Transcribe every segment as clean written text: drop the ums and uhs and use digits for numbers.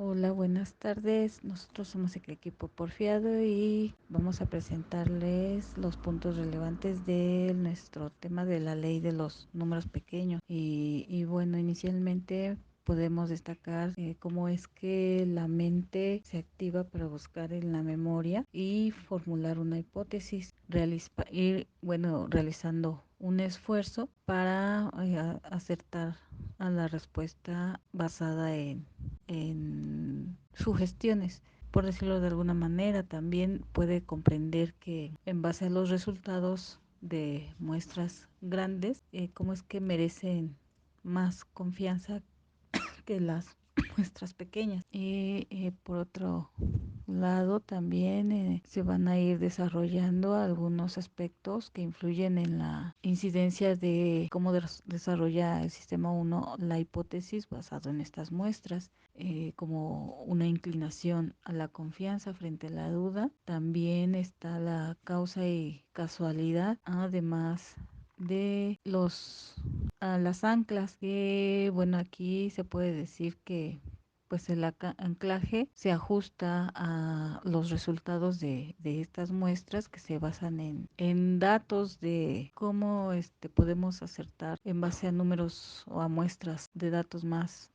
Hola, buenas tardes. Nosotros somos el equipo Porfiado y vamos a presentarles los puntos relevantes de nuestro tema de la ley de los números pequeños. Y bueno, inicialmente podemos destacar cómo es que la mente se activa para buscar en la memoria y formular una hipótesis, realizando un esfuerzo para acertar a la respuesta basada en sugestiones. Por decirlo de alguna manera, también puede comprender que en base a los resultados de muestras grandes, cómo es que merecen más confianza que las muestras pequeñas. Y por otro lado, también se van a ir desarrollando algunos aspectos que influyen en la incidencia de cómo desarrolla el sistema 1 la hipótesis basado en estas muestras, como una inclinación a la confianza frente a la duda. También está la causa y casualidad, además de las anclas, que bueno, aquí se puede decir que pues el anclaje se ajusta a los resultados de estas muestras que se basan en datos de cómo podemos acertar en base a números o a muestras de datos más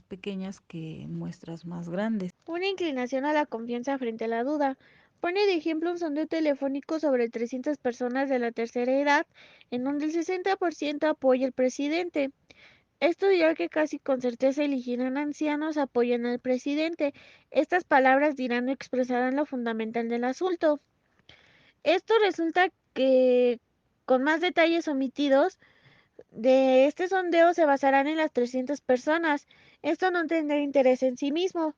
pequeñas que muestras más grandes. Una inclinación a la confianza frente a la duda. Pone de ejemplo un sondeo telefónico sobre 300 personas de la tercera edad, en donde el 60% apoya al presidente. Esto dirá que casi con certeza elegirán ancianos apoyan al presidente. Estas palabras dirán o expresarán lo fundamental del asunto. Esto resulta que, con más detalles omitidos, de este sondeo se basarán en las 300 personas. Esto no tendrá interés en sí mismo.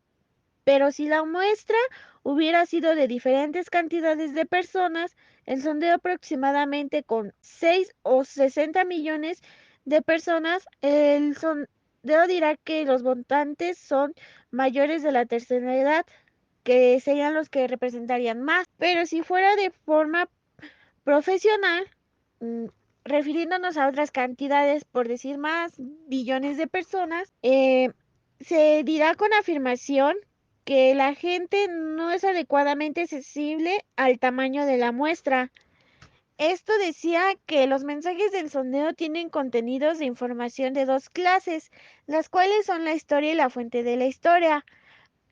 Pero si la muestra hubiera sido de diferentes cantidades de personas, el sondeo aproximadamente con 6 o 60 millones de personas, el sondeo dirá que los votantes son mayores de la tercera edad, que serían los que representarían más. Pero si fuera de forma profesional, mm, refiriéndonos a otras cantidades, por decir más billones de personas, se dirá con afirmación que la gente no es adecuadamente sensible al tamaño de la muestra. Esto decía que los mensajes del sondeo tienen contenidos de información de dos clases, las cuales son la historia y la fuente de la historia.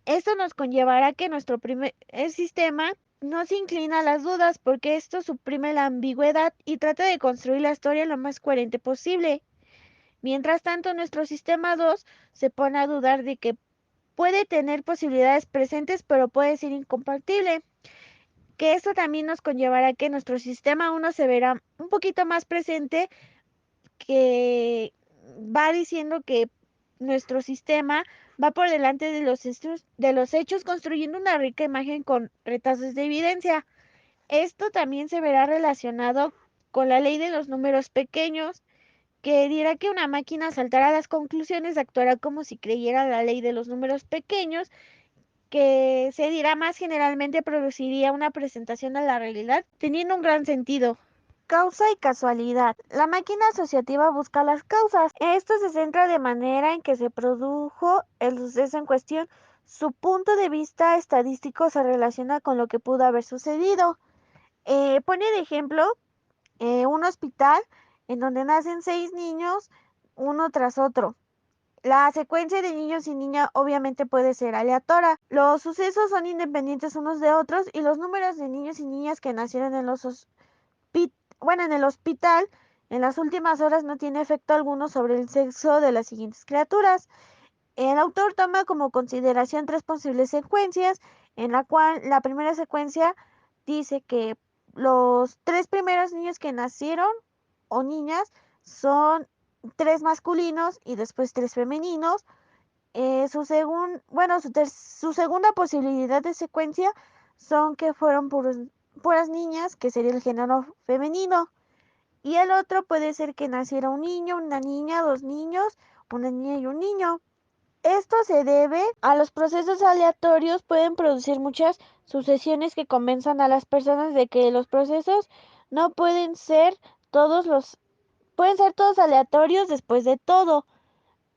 Esto nos conllevará que nuestro primer sistema no se inclina a las dudas porque esto suprime la ambigüedad y trata de construir la historia lo más coherente posible. Mientras tanto, nuestro sistema 2 se pone a dudar de que puede tener posibilidades presentes pero puede ser incompatible. Que esto también nos conllevará que nuestro sistema 1 se verá un poquito más presente, que va diciendo que nuestro sistema va por delante de los hechos, construyendo una rica imagen con retazos de evidencia. Esto también se verá relacionado con la ley de los números pequeños, que dirá que una máquina saltará a las conclusiones, actuará como si creyera la ley de los números pequeños, que se dirá más generalmente produciría una presentación de la realidad teniendo un gran sentido. Causa y casualidad. La máquina asociativa busca las causas. Esto se centra de manera en que se produjo el suceso en cuestión. Su punto de vista estadístico se relaciona con lo que pudo haber sucedido. Pone de ejemplo un hospital en donde nacen 6 niños uno tras otro. La secuencia de niños y niñas obviamente puede ser aleatoria. Los sucesos son independientes unos de otros y los números de niños y niñas que nacieron en en el hospital en las últimas horas no tiene efecto alguno sobre el sexo de las siguientes criaturas. El autor toma como consideración tres posibles secuencias, en la cual la primera secuencia dice que los tres primeros niños que nacieron o niñas son tres masculinos y después tres femeninos. Su segunda posibilidad de secuencia son que fueron puras niñas, que sería el género femenino. Y el otro puede ser que naciera un niño, una niña, dos niños, una niña y un niño. Esto se debe a los procesos aleatorios, pueden producir muchas sucesiones que convenzan a las personas de que los procesos no pueden ser todos aleatorios después de todo.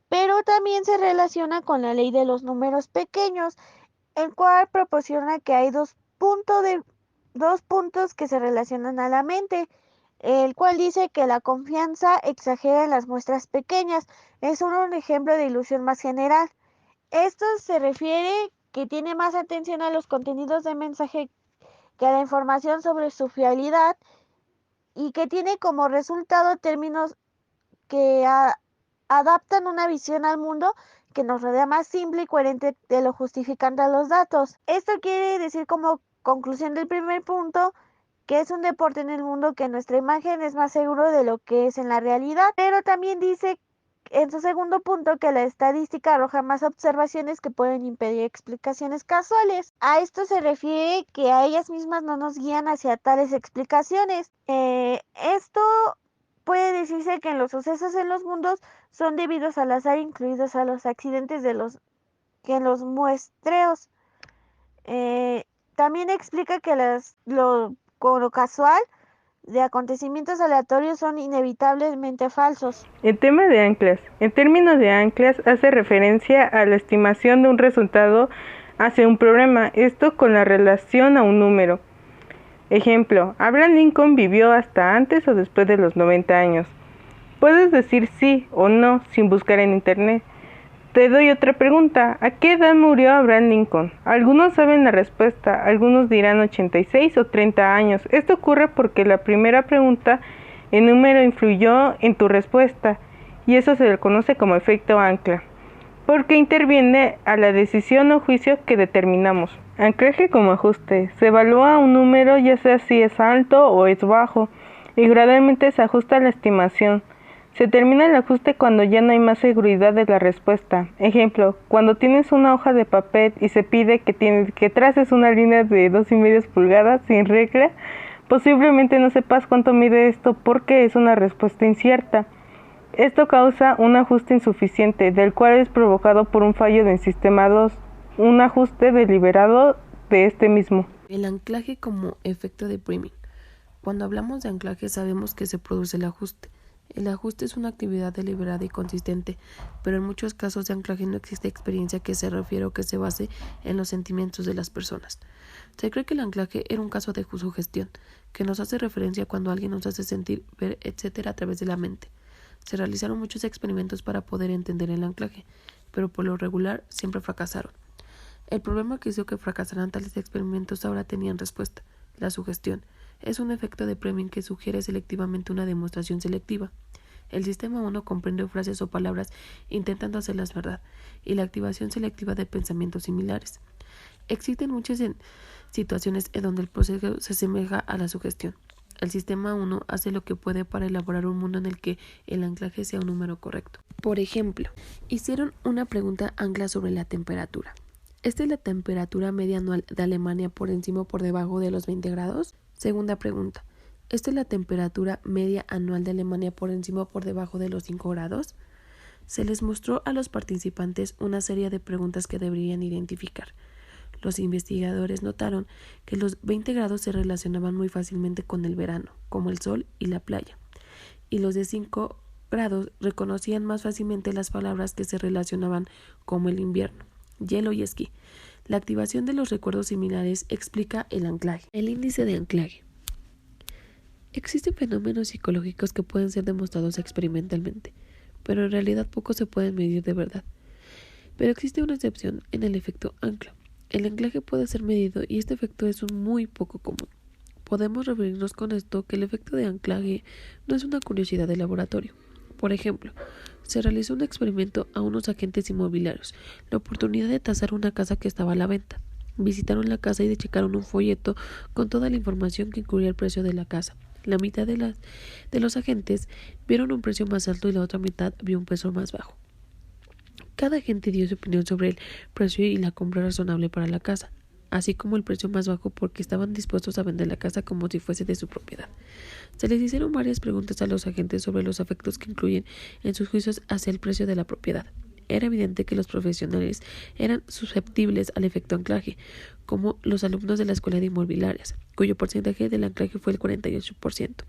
pero también se relaciona con la ley de los números pequeños, el cual proporciona que hay dos puntos que se relacionan a la mente, el cual dice que la confianza exagera en las muestras pequeñas. Es solo un ejemplo de ilusión más general. Esto se refiere que tiene más atención a los contenidos de mensaje que a la información sobre su fiabilidad y que tiene como resultado términos que adaptan una visión al mundo que nos rodea más simple y coherente de lo justificante a los datos. Esto quiere decir como conclusión del primer punto que es un deporte en el mundo que nuestra imagen es más seguro de lo que es en la realidad, pero también dice en su segundo punto que la estadística arroja más observaciones que pueden impedir explicaciones casuales. A esto se refiere que a ellas mismas no nos guían hacia tales explicaciones. Esto puede decirse que en los sucesos en los mundos son debidos al azar, incluidos a los accidentes que en los muestreos. Eh, También explica que con lo casual de acontecimientos aleatorios son inevitablemente falsos. El tema de anclas. En términos de anclas, hace referencia a la estimación de un resultado hacia un problema, esto con la relación a un número. Ejemplo, Abraham Lincoln vivió hasta antes o después de los 90 años. Puedes decir sí o no sin buscar en internet. Te doy otra pregunta. ¿A qué edad murió Abraham Lincoln? Algunos saben la respuesta, algunos dirán 86 o 30 años. Esto ocurre porque la primera pregunta, el número influyó en tu respuesta, y eso se le conoce como efecto ancla, porque interviene a la decisión o juicio que determinamos. Anclaje como ajuste. Se evalúa un número ya sea si es alto o es bajo, y gradualmente se ajusta la estimación. Se termina el ajuste cuando ya no hay más seguridad de la respuesta. Ejemplo, cuando tienes una hoja de papel y se pide que traces una línea de 2,5 pulgadas sin regla, posiblemente no sepas cuánto mide esto porque es una respuesta incierta. Esto causa un ajuste insuficiente, del cual es provocado por un fallo del sistema 2, un ajuste deliberado de este mismo. El anclaje como efecto de priming. Cuando hablamos de anclaje sabemos que se produce el ajuste. El ajuste es una actividad deliberada y consistente, pero en muchos casos de anclaje no existe experiencia que se refiera o que se base en los sentimientos de las personas. Se cree que el anclaje era un caso de sugestión, que nos hace referencia cuando alguien nos hace sentir, ver, etc. a través de la mente. Se realizaron muchos experimentos para poder entender el anclaje, pero por lo regular siempre fracasaron. El problema que hizo que fracasaran tales experimentos ahora tenían respuesta: la sugestión. Es un efecto de priming que sugiere selectivamente una demostración selectiva. El sistema 1 comprende frases o palabras intentando hacerlas verdad, y la activación selectiva de pensamientos similares. Existen muchas situaciones en donde el proceso se asemeja a la sugestión. El sistema 1 hace lo que puede para elaborar un mundo en el que el anclaje sea un número correcto. Por ejemplo, hicieron una pregunta ancla sobre la temperatura. ¿Esta es la temperatura media anual de Alemania por encima o por debajo de los 20 grados? Segunda pregunta. ¿Esta es la temperatura media anual de Alemania por encima o por debajo de los 5 grados? Se les mostró a los participantes una serie de preguntas que deberían identificar. Los investigadores notaron que los 20 grados se relacionaban muy fácilmente con el verano, como el sol y la playa, y los de 5 grados reconocían más fácilmente las palabras que se relacionaban como el invierno, hielo y esquí. La activación de los recuerdos similares explica el anclaje. El índice de anclaje. Existen fenómenos psicológicos que pueden ser demostrados experimentalmente, pero en realidad pocos se pueden medir de verdad. Pero existe una excepción en el efecto ancla. El anclaje puede ser medido y este efecto es muy poco común. Podemos referirnos con esto que el efecto de anclaje no es una curiosidad de laboratorio. Por ejemplo, se realizó un experimento a unos agentes inmobiliarios, la oportunidad de tasar una casa que estaba a la venta. Visitaron la casa y checaron un folleto con toda la información que incluía el precio de la casa. La mitad de los agentes vieron un precio más alto y la otra mitad vio un precio más bajo. Cada agente dio su opinión sobre el precio y la compra razonable para la casa, así como el precio más bajo porque estaban dispuestos a vender la casa como si fuese de su propiedad. Se les hicieron varias preguntas a los agentes sobre los efectos que incluyen en sus juicios hacia el precio de la propiedad. era evidente que los profesionales eran susceptibles al efecto anclaje, como los alumnos de la Escuela de Inmobiliarias, cuyo porcentaje del anclaje fue el 48%.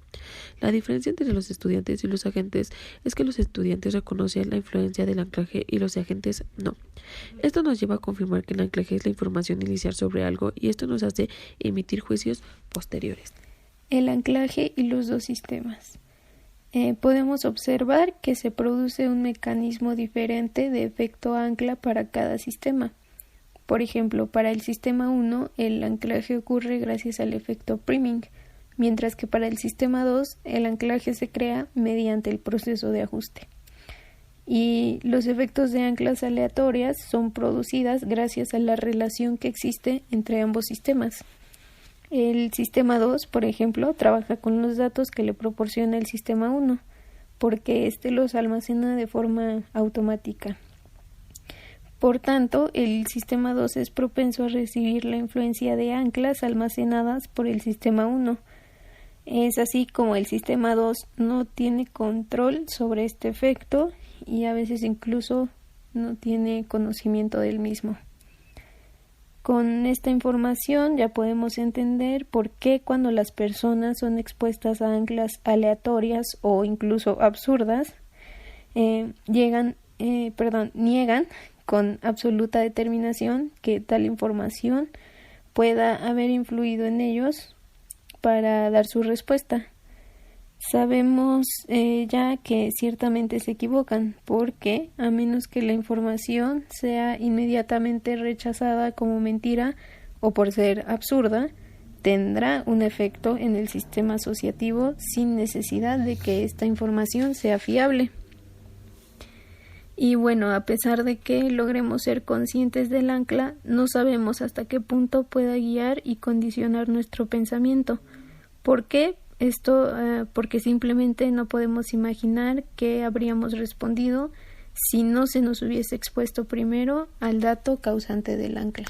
La diferencia entre los estudiantes y los agentes es que los estudiantes reconocían la influencia del anclaje y los agentes no. Esto nos lleva a confirmar que el anclaje es la información inicial sobre algo y esto nos hace emitir juicios posteriores. El anclaje y los dos sistemas. Podemos observar que se produce un mecanismo diferente de efecto ancla para cada sistema. Por ejemplo, para el sistema 1, el anclaje ocurre gracias al efecto priming, mientras que para el sistema 2, el anclaje se crea mediante el proceso de ajuste. Y los efectos de anclas aleatorias son producidas gracias a la relación que existe entre ambos sistemas. El sistema 2, por ejemplo, trabaja con los datos que le proporciona el sistema 1, porque éste los almacena de forma automática. Por tanto, el sistema 2 es propenso a recibir la influencia de anclas almacenadas por el sistema 1. Es así como el sistema 2 no tiene control sobre este efecto y a veces incluso no tiene conocimiento del mismo. Con esta información ya podemos entender por qué cuando las personas son expuestas a anclas aleatorias o incluso absurdas, niegan con absoluta determinación que tal información pueda haber influido en ellos para dar su respuesta. Sabemos ya que ciertamente se equivocan, porque a menos que la información sea inmediatamente rechazada como mentira o por ser absurda, tendrá un efecto en el sistema asociativo sin necesidad de que esta información sea fiable. Y bueno, a pesar de que logremos ser conscientes del ancla, no sabemos hasta qué punto pueda guiar y condicionar nuestro pensamiento. ¿Por qué? Esto porque simplemente no podemos imaginar qué habríamos respondido si no se nos hubiese expuesto primero al dato causante del ancla.